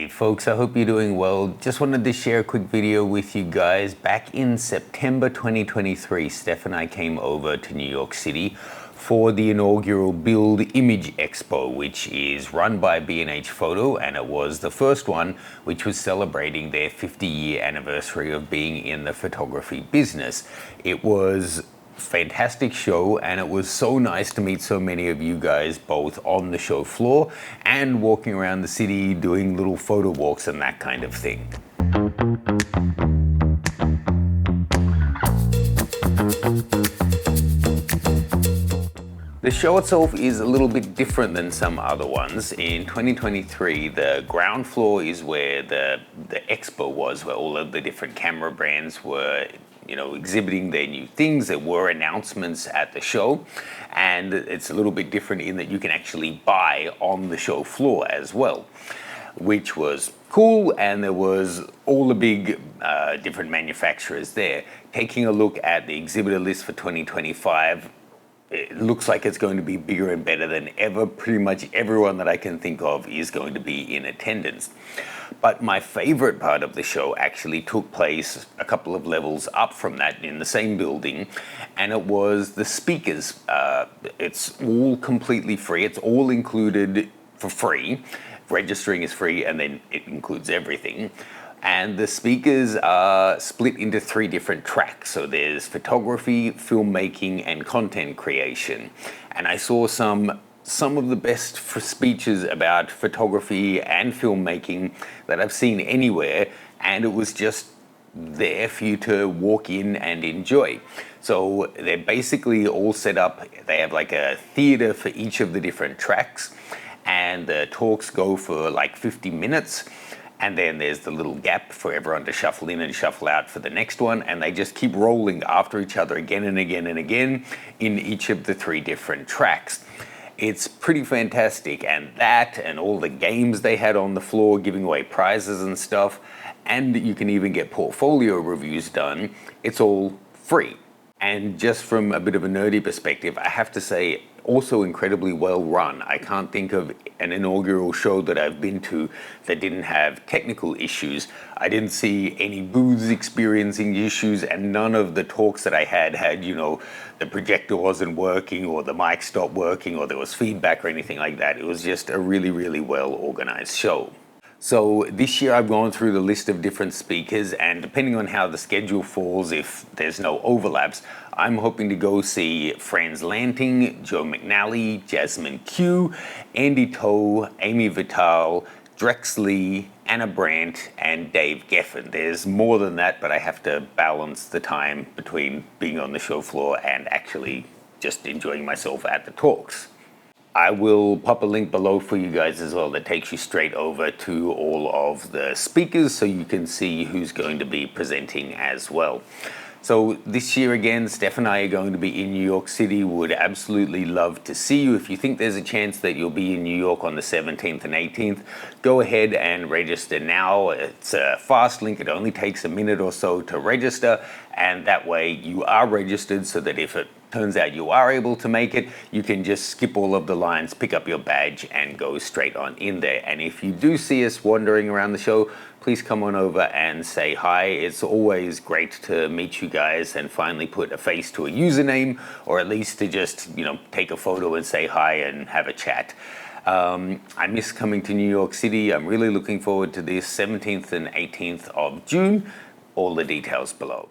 Hey folks, I hope you're doing well. Just wanted to share a quick video with you guys. Back in September 2023, Steph and I came over to New York City for the inaugural BILD Image Expo, which is run by B&H Photo, and it was the first one which was celebrating their 50-year anniversary of being in the photography business. It was fantastic show, and it was so nice to meet so many of you guys both on the show floor and walking around the city doing little photo walks and that kind of thing. The show itself is a little bit different than some other ones. In 2023, the ground floor is where the expo was, where all of the different camera brands were exhibiting their new things. There were announcements at the show, and it's a little bit different in that you can actually buy on the show floor as well, which was cool. And there was all the big different manufacturers there. Taking a look at the exhibitor list for 2025, it looks like it's going to be bigger and better than ever. Pretty much everyone that I can think of is going to be in attendance. But my favorite part of the show actually took place a couple of levels up from that in the same building, and it was the speakers. It's all completely free. It's all included for free. Registering is free, and then it includes everything. And the speakers are split into 3 different tracks. So there's photography, filmmaking, and content creation. And I saw some of the best speeches about photography and filmmaking that I've seen anywhere, and it was just there for you to walk in and enjoy. So they're basically all set up. They have like a theater for each of the different tracks, and the talks go for like 50 minutes. And then there's the little gap for everyone to shuffle in and shuffle out for the next one. And they just keep rolling after each other again and again and again in each of the 3 different tracks. It's pretty fantastic. And that and all the games they had on the floor, giving away prizes and stuff. And you can even get portfolio reviews done. It's all free. And just from a bit of a nerdy perspective, I have to say, also incredibly well run. I can't think of an inaugural show that I've been to that didn't have technical issues. I didn't see any booths experiencing issues, and none of the talks that I had the projector wasn't working or the mic stopped working or there was feedback or anything like that. It was just a really, really well organized show. So this year I've gone through the list of different speakers, and depending on how the schedule falls, if there's no overlaps, I'm hoping to go see Franz Lanting, Joe McNally, Jasmine Q, Andy Toe, Amy Vital, Drex Lee, Anna Brandt, and Dave Geffen. There's more than that, but I have to balance the time between being on the show floor and actually just enjoying myself at the talks. I will pop a link below for you guys as well that takes you straight over to all of the speakers so you can see who's going to be presenting as well. So this year again, Steph and I are going to be in New York City. Would absolutely love to see you. If you think there's a chance that you'll be in New York on the 17th and 18th, go ahead and register now. It's a fast link. It only takes a minute or so to register, and that way you are registered so that if it turns out you are able to make it, you can just skip all of the lines, pick up your badge, and go straight on in there. And if you do see us wandering around the show, please come on over and say hi. It's always great to meet you guys and finally put a face to a username, or at least to just, take a photo and say hi and have a chat. I miss coming to New York City. I'm really looking forward to this 17th and 18th of June. All the details below.